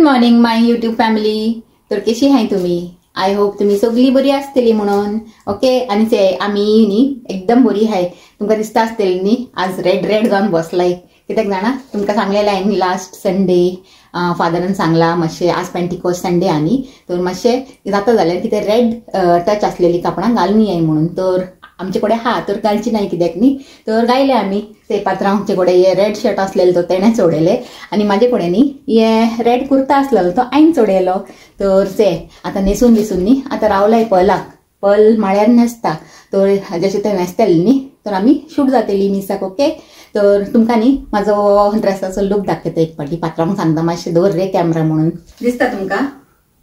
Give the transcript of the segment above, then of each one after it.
Morning माय YouTube family. तर कशी आहे तुम्ही? आय होप तुम्ही सगळी बरी असतली म्हणून. ओके. आणि ते आम्ही न्ही एकदम बरी आहे. तुमका दिसता असतली न्ही आज रेड रेड जाऊन बसलाय. कित्याक जाणा तुमका सांगलेलं आहे लास्ट संडे फादरान सांगला मातशें आज पेंटिकोस्ट संडे आणि तर मातशें जाता जाल्यार कितें रेड टच असलेली कापडां घालून ये म्हणून. तर आमचे कडेन हा तर घालची नाही कित्याक न्ही. तर गायले आमी ते पात्रांचे कडेन हे रेड शर्ट असलेलो तो तेणें चोडयले आणि म्हाजे कडेन न्ही हे रेड कुर्ता असलेलो तो हांवें चोडयलो. तर ते आतां न्हेसून बिसून न्ही आतां रावलाय पलाक. पल माळ्यार न्हेसता. तर जशें ते न्हेसतले न्ही तर आमी शूट जातली मिसाक. ओके. तर तुमकां न्ही म्हाजो ड्रेसाचो लूक दाखयता एक फावटी. पात्रांक सांगता मातशें दवर रे कॅमेरा म्हणून. दिसता तुमकां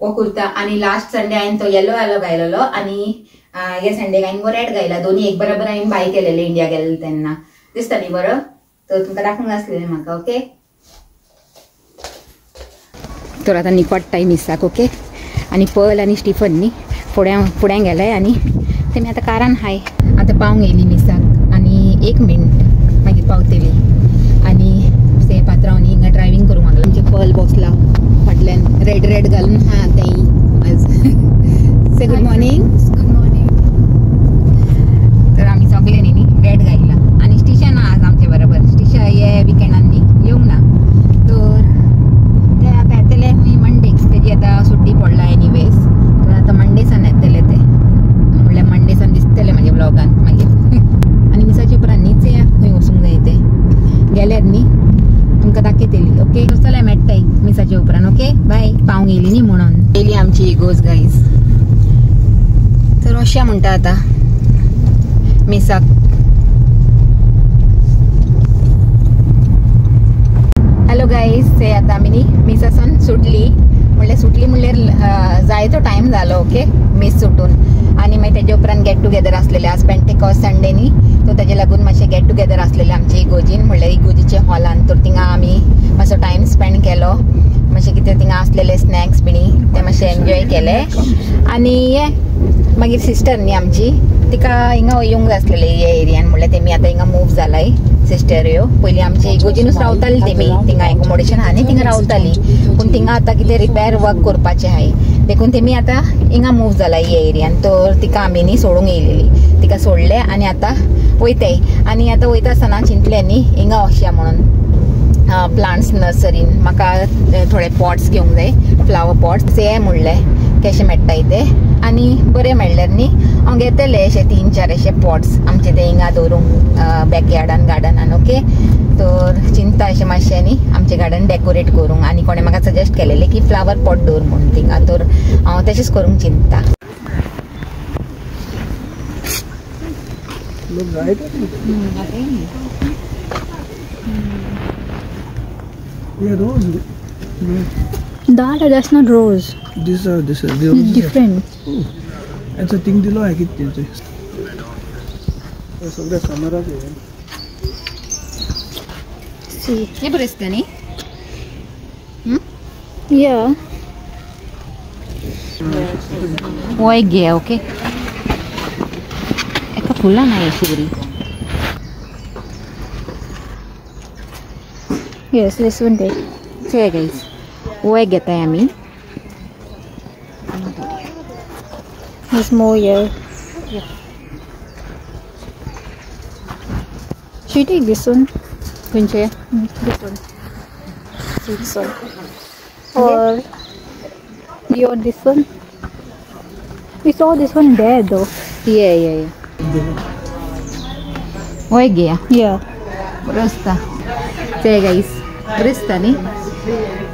हो कुर्ता. आणि लास्ट संडे हांवें तो येलो घायलेलो आणि हे संडे हांवें वो रेड घायला. दोन्ही एक बरोबर हांवें बाय केलेले इंडिया गेलेले तेन्ना. दिसता न्ही बरो. तर तुमकां दाखोवंक आसलेलें म्हाका. ओके. तर आतां निपट्टाय मिसाक. ओके. आणि पल आणि स्टीफन न्ही फुड्यान गेलाय आणि तेमी आतां कारान हाय. आतां पावंक येयली मिसाक आणि 1 मिनट मागीर पावतली. आणि ते पात्रांव न्ही हिंगा ड्रायव्हिंग करूंक लागला. आमचे पल बसला फाटल्यान रेड रेड घालून हा तें आज. से गुड मॉर्निंग. Good morning. तर आम्ही सगळे न्ही रेड घायला आणि स्टिशा ना आज आमचे बरोबर. स्टिशा हे विकेंडान न्ही येवंक ना. तर ते आतां येतले मंडेक. तेजी आतां सुट्टी पडला एनिवेज. तर आतां मंडेसान येतले ते. म्हणल्यार मंडेसान दिसतले म्हाजे ब्लॉगान मागीर. आणि मिसाचे उपरांत न्हीच खंय वचूंक जाय ते गेल्यार न्ही तुमकां दाखयतली. ओके. चला मेळटाय मिसाचे उपरांत. ओके. बाय. पावंक येयली न्ही म्हणून येयली आमची इगोज गायज. तर अशें म्हणटा आतां मिसाक. Hello guys. ते आतां आमी न्ही मिसासान सुटली. म्हणल्यार जायतो टायम जालो. ओके. मिस सुटून आणि मागीर तेजे उपरांत गेट टुगेदर आसलेले आज पेंटिकॉस्ट संडे न्ही. तो तेजे लागून मातशें गेट टुगेदर आसलेले आमचे इगोजीन. म्हणल्यार इगोजीचे हॉलान. तर थिंगा आमी मातसो टायम स्पेंड केलो. मातशें कितें थिंगा आसलेले स्नॅक्स बिणी ते मातशें एन्जॉय केले. आणि हे मागीर सिस्टर न्ही आमची तिका हिंगा येवंक जाय आसलेले हे एरियान. म्हणल्यार तेमी आतां हिंगा मूव जालाय सिस्टर ह्यो. पयलीं आमचे इगोजीनूच रावताली तेमी. थिंगा एकोमोडेशन आहा न्ही थिंगा रावताली. पूण थिंगा आतां कितें रिपेर वर्क करपाचें आहाय देखून तेमी आतां हिंगा मूव जालाय हे एरियान. तर तिका आमी न्ही सोडूंक येयलेली. तिका सोडले आणि आतां वयताय. आणि आतां वयता आसतना चिंतलें न्ही हिंगा वचया म्हणून प्लांट्स नर्सरीन. म्हाका थोडे पॉट्स घेवंक जाय फ्लावर पॉट्स. ते म्हणलें कशें मेळटाय ते आणि बरें मेळ्ळ्यार न्ही हांव घेतले अशे 3-4 अशे पॉट्स आमचे ते हिंगा दवरूंक बॅकयार्डान गार्डनान. ओके. तर चिंता अशें मातशें न्ही आमचें गार्डन डेकोरेट करूंक. आणि कोणें म्हाका सजेस्ट केलेलें की फ्लावर पॉट दवर म्हणून थिंगा. तर हांव तशेंच करूंक चिंता. That's not rose. This is Different. It's a thing dilo hai kitne se. सगळे समोर आहे. See. हे बरें दिसता न्ही. Yeah. हो एक घे. ओके. एका फुलां नाही अशी बरी. Yes, this one there. Say guys वो एक घेताय आमी. There's more here. Should we take this one? खंयचे? This one. This one. Or do you want this one? We saw this one there though. ये हो एक घे. Yeah. बरो आसता. ते गाइस बरें दिसता न्ही.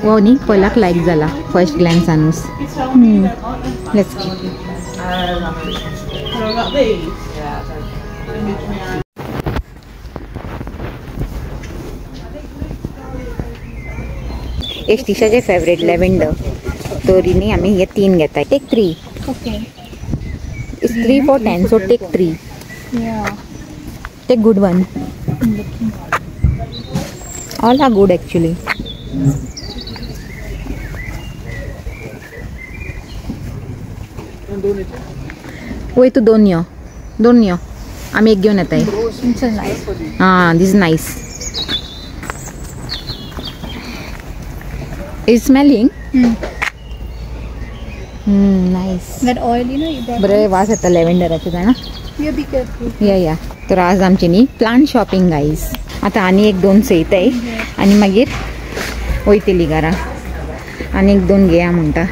हो न्ही पलाक लायक जाला फर्स्ट ग्लॅन्सानूच. लेट्स स्टिशाचे फेवरेट लेवेंडर. तर न्ही आमी हे 3 घेताय. Take 3. Okay. It's 3 for 10, so take 3. Yeah. Take good one. All are good actually. वय तू दोन यो. आम्ही एक घेऊन येत आहे. हां this nice. Is smelling Hmm. Nice. That oil, you know, you brought. बरं वास येता लॅव्हेंडराचो जाणा. Yeah, be careful. या तर आज आमची न्ही प्लांट शॉपिंग गाईज. आता आनी एक दोन चयत आहे आनी मागीर वयतली घरा. आनी एक दोन घेया म्हणटा.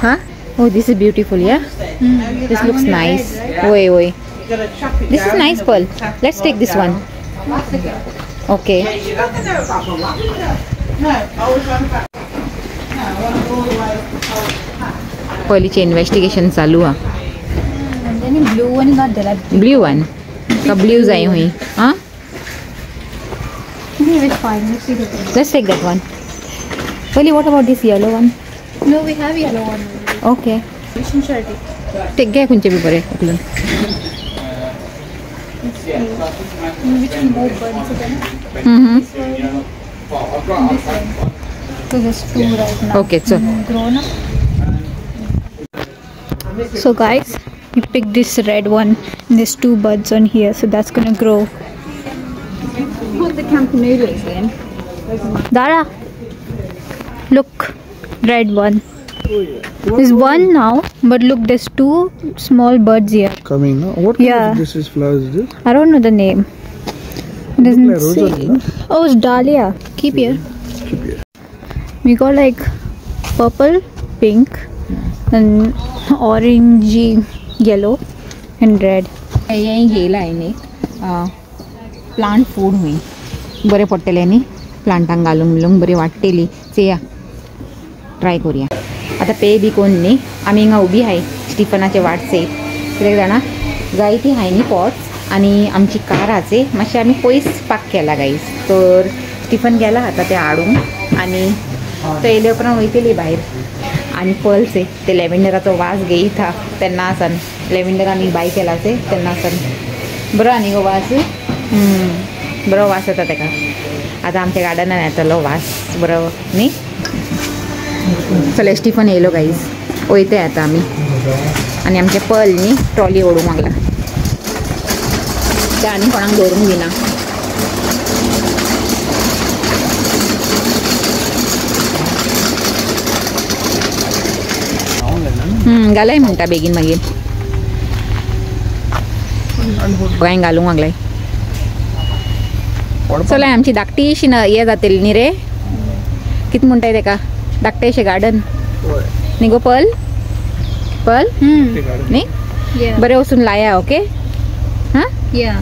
हा ओ दिस इज ब्युटिफुल या. This looks nice. वय वय this is nice pearl. Let's take this one. Okay पयलीचे इन्व्हेस्टिगेशन चालू हा. And then in blue one, not there. Blue one का ब्ल्यू जाय हुई. हां Okay, it's fine. Let's see the thing. Let's take that one. पयली what about this yellow one. No, we have yellow one. Okay Mission shirt. Take घे खंयचे बी बरें उकलून. Which one more buns again? So there's two right now. Okay चल. Grown up. So guys, we picked this red one. There's two buds on here, so that's gonna grow. The campanulas then. Dara, look, red one. There's one now, but look, there's two small buds here. Coming now. What kind Yeah. of this is flowers is this? I don't know the name. It doesn't like roses, say. no? Oh, it's dahlia. Keep here. Keep here. We got like purple, pink, and orangey, yellow, and red. हें घेयला न्ही plant food हुई बरें पडटलें न्ही प्लांटांक घालूंक बिलूंक बरी वाडटेली. चेया try करुया. आतां पे बी कोण न्ही आमी हिंगा उबी आहाय स्टिफनाचे वाटचेर. कित्याक जाणा जायतीं हाय न्ही पॉट्स आनी आमची कार आसे मातशें आमी पयस पाक केला गायज. तर स्टिफन गेला आतां ते हाडूंक आनी तो येयले उपरांत वयतली भायर. आनी पर्ल्स ते लॅव्हेंडराचो वास घेयत हा तेन्ना आसान लॅव्हेंडर आमी बाय केला तेन्ना आसान बरो आनी गो वास. बरो वास येता तेका. आतां आमच्या गार्डनान येतलो वास बरो न्ही. चल स्टिफन येयलो गाईज वयताय आतां आमी. आनी आमचे पर्ल न्ही ट्रॉली ओडूंक लागला. ते आनी कोणाक दवरूंक दिना. घालाय म्हणटा बेगीन मागीर गोंयांक घालूंक लागलाय. चलाय आमची धाकटीशी हे जातली न्ही रे. कितें म्हणटाय तेका धाकटेशें गार्डन न्ही गो. पर्ल पर्ल न्ही Yeah. बरें वचून लाया. ओके हां Yeah.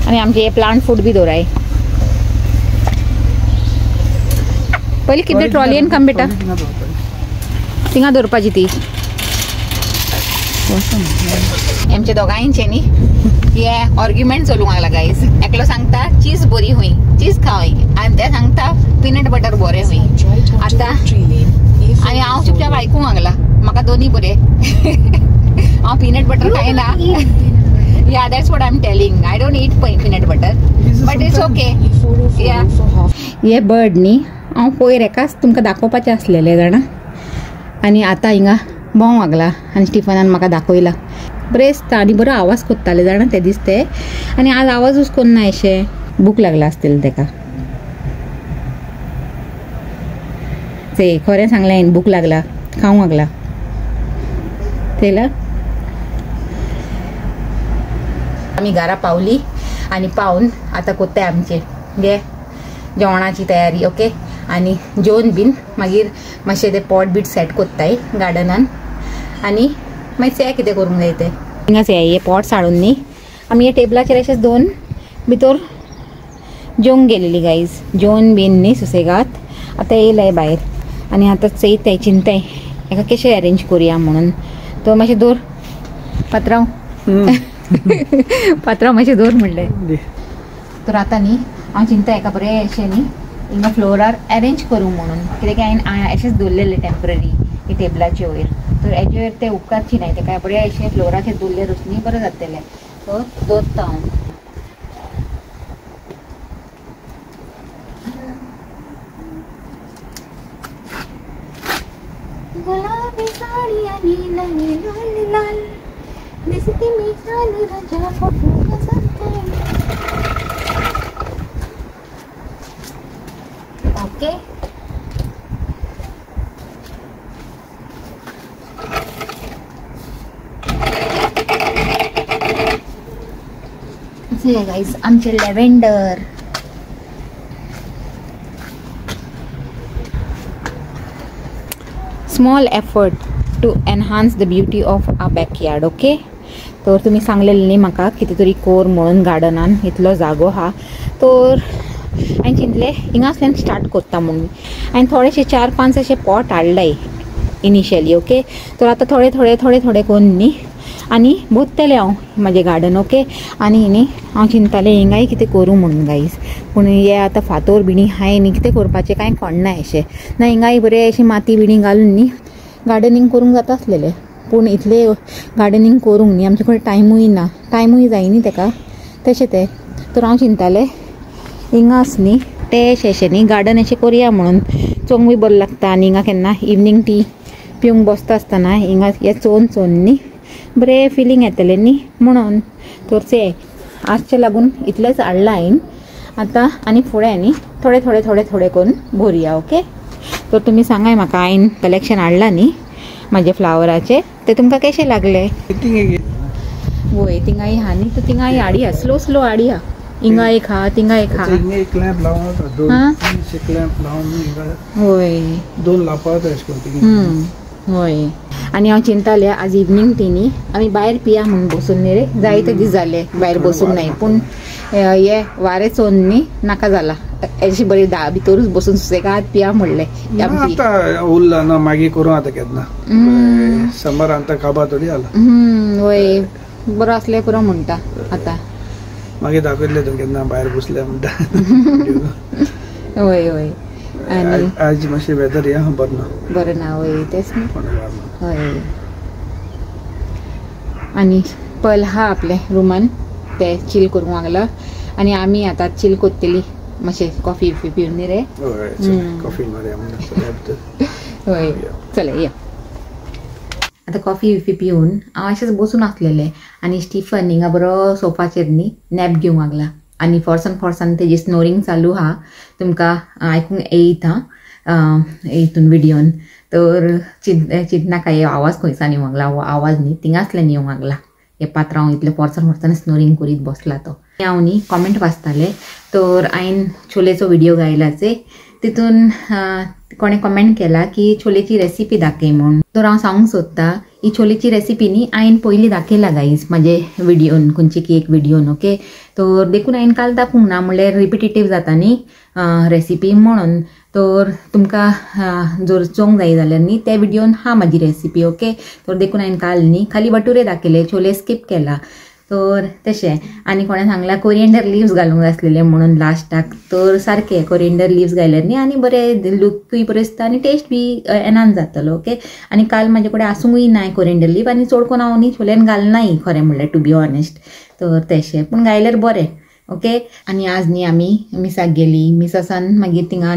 आनी आमचे हे प्लांट फूड बी दवराय. पयली कितें ट्रॉलयेन काम बेटा थिंगा दवरपाची ती. आमच्या दोगांयचे न्ही हे आर्ग्युमेंट चलूंक लागला गायज. एकलो सांगता चीज बरी हुई चीज खावय आनी ते सांगता पीनट बटर बरें हुई. आतां आनी हांव चुपचाप आयकूंक लागला. म्हाका दोनी बरें. हांव पीनट बटर खायना. Yeah, that's what I'm telling. I don't eat peanut butter, but it's okay. Yeah. हे बर्ड न्ही हांव पयर एकाच तुमकां दाखोवपाचें आसलेलें जाणा आनी आतां हिंगा भोंवंक लागला आनी स्टिफनान म्हाका दाखयला. बरें दिसता आनी बरो आवाज कोत्ताले जाणा ते दिसते. आनी आज आवाजूच कोन्ना अशें भूक लागला आसतलें तेका. ते खरें सांगलें हांवें भूक लागला खावंक लागला तेला. आमी घरा पावली आनी पावन आतां कोत्ताय आमचे गे जेवणाची तयारी. ओके आनी जेवन बीन मागीर मातशें ते पॉट बीट सेट कोत्ताय गार्डनान आनी मागीर चें कितें करूंक जाय तें हिंगाच हे पॉट्स हाडून न्ही आमी हे टेबलाचेर अशेंच दोन भितर जेवंक गेलेली गायज. जेवन बीन न्ही सुसेगाद आतां येयलाय भायर आनी आतां चयताय चिंताय हेका कशें अरेंज करुया म्हणून. तो मातशें दवर पात्रांव पात्रांव मातशें दवर म्हणलें. तर आतां न्ही हांव चिंता हेका बरें अशें न्ही हिंगा फ्लोरार अरेंज करूं म्हणून. कित्याक हांवें अशेंच दवरलेलें टेम्पररी ही टेबलाचे वयर. तर हेजे वयर ते उपकारची न्हय तेका बरें अशें फ्लोराचेर दवरलेरूच न्ही बरें जातलें. सो दवरता हांव. गुलाबी साडी आणि लाल लाल लाल दिसते मी चाली राजा फोटो सांगते. ओके गाईज आमचे lavender. Small effort to enhance the beauty of a backyard. Okay तर तुम्ही सांगलेले न्ही म्हाका कितें तरी कोर म्हणून गार्डनान इतलो जागो हा. तर हांवें चिंतलें हिंगासल्यान स्टार्ट करता म्हणून. हांवें थोडेशे 4-5 अशे पॉट हाडलाय इनिशियली. ओके तर आतां थोडे थोडे थोडे थोडे करून न्ही आनी भोगतलें हांव म्हाजें गार्डन. ओके आनी न्ही हांव चिंततालें हिंगाय कितें करूं म्हणून गायज. पूण हे आतां फातर बिणी हाय न्ही कितें करपाचें कांय कळना अशें ना. हिंगाय बरें अशी माती बिणी घालून न्ही गार्डनिंग करूंक जाता आसलेलें. पूण इतलें गार्डनिंग करूंक न्ही आमचे कडेन टायमूय ना. टायमूय जाय न्ही ताका तशें तें. तर हांव चिंततालें हिंगास न्ही तेशें अशें न्ही गार्डन अशें करुया म्हणून. चोंगूय बरो लागता आनी हिंगा केन्ना इवनींग टी पिवंक बसता आसतना हिंगा हें चोवन न्ही बरें फिलींग येतलें न्ही म्हणून. तर तें आजचें लागून इतलेंच हाडलां हांवें. आतां आनी फुडें न्ही थोडे थोडे थोडे थोडे करून भरया. ओके तर तुमी सांगाय म्हाका हांवें कलेक्शन हाडलां न्ही म्हाजे फ्लावराचे ते तुमकां कशें लागले. वय थिंगाय हा न्ही तर थिंगाय हाडया स्लो स्लो हाडया. हिंगा एक हा थिंगा एक हा. एक लॅम्प लावून लॅम्प लावून होय 2 लावपाक. होय आनी हांव चिंतालें आज इवनींग टी न्ही आमी भायर पिया म्हणून बसून न्ही रे. जायते दीस जाले भायर बसूंक नाय. पूण हे वारें चोवन न्ही नाका जाला अशी बरी भितरूच बसून सुसेगाद पिया म्हणलें. उरला ना मागीर करूं आतां केन्ना समर आतां खाबा थोडी जाला. होय बरो आसलें पुरो म्हणटा आतां मागीर दाखयतले तूं केन्ना भायर बसल्या म्हणटा. होय होय आनी आज मातशें वेदर या बरें ना. बरें ना होय तेच न्ही. होय आनी पल हा आपले रुमान ते चिल करूंक लागला आनी आमी आतां चिल कोत्तेली मातशें कॉफी पिवन न्ही रे. कॉफी मारया होय चल या. आतां कॉफी पिवन हांव अशेंच बसून आसलेलें आनी स्टिफन हिंगा बरो सोफाचेर न्ही नॅप घेवंक लागला आनी फोर्सान तेजी स्नोरींग चालू हा. तुमकां आयकूंक येता हितून विडियोन. तर चिंतनाका हे आवाज खंयसान येवंक लागला. हो आवाज न्ही थिंगासल्यान येवंक लागला. हे पात्रांव इतले फोर्सान स्नोरींग करीत बसला तो. हांव न्ही कॉमेंट वाचतालें तर हांवें छोलेचो विडियो घायलाचे. तितून कोणे कॉमेंट केला की छोलेची रेसिपी दाखय म्हणून. तर हांव सांगूंक सोदता ही छोलेची रेसिपी न्ही हांवें पयलीं दाखयला गायज म्हाजे विडियोन खंयचे की एक विडियोन. ओके तर देखून हांवें काल दाखोवंक ना म्हणल्यार रिपिटेटीव जाता न्ही रेसिपी म्हणून. तर तुमकां जर चोंक जाय जाल्यार न्ही त्या विडियोन हा म्हाजी रेसिपी. ओके तर देखून हांवें काल न्ही खाली बटुरे दाखयले छोले स्कीप केला. तर तशें आनी कोणें सांगला कोरिएंडर लिव्स घालूंक जाय आसलेले म्हणून लास्टाक. तर सारकें कोरिएंडर लिव्स घायल्यार न्ही आनी बरें लूकूय बरें दिसता आनी टेस्ट बी एनहान्स जातलो. ओके आनी काल म्हाजे कडेन आसूंकूय ना कोरिएंडर लीव आनी चड कोन्न हांव न्ही छोल्यान घालनाय खरें म्हणल्यार टू बी ऑनेस्ट. तर तशें पूण घायल्यार बरें. ओके आनी आज न्ही आमी मिसाक गेली. मिसासान मागीर थिंगा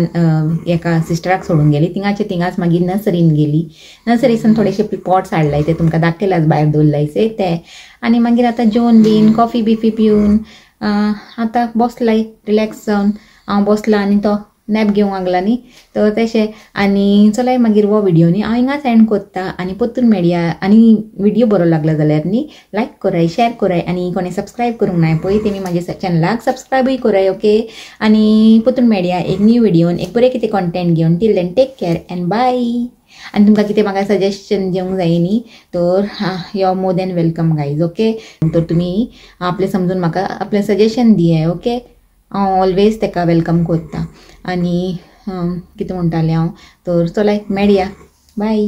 एका सिस्टराक सोडून गेली. थिंगाच मागीर नर्सरीन गेली. नर्सरीसान थोडेशे पॉट्स हाडलाय ते तुमकां दाखयलाच भायर दवरलायचे ते. आनी मागीर आतां जेवन बीन कॉफी बिफी पिवन आतां बसलाय रिलॅक्स जावन. हांव बसला आनी तो नॅप घेवंक लागला न्ही. तर तशें आनी चलय मागीर हो व्हिडियो न्ही हांव हिंगाच एंड कोत्ता आनी परतून मेळया. आनी व्हिडियो बरो लागला जाल्यार न्ही लायक कराय शेअर कराय आनी कोणें सबस्क्रायब करूंक नाय पळय तेमी म्हाज्या चॅनलाक सबस्क्रायबूय कराय. ओके आनी परतून मेळया एक न्यू व्हिडियोन एक बरें कितें कॉन्टेंट घेवन. Till then take care and bye. आनी तुमकां कितें म्हाका सजेशन दिवंक जाय न्ही तर you are more than welcome guys. Okay तर तुमी आपलें समजून म्हाका आपलें सजेशन दिये. ओके हांव ऑलवेज तेका वेलकम करता. आनी कितें म्हणटालें हांव तर चलय मेळया बाय.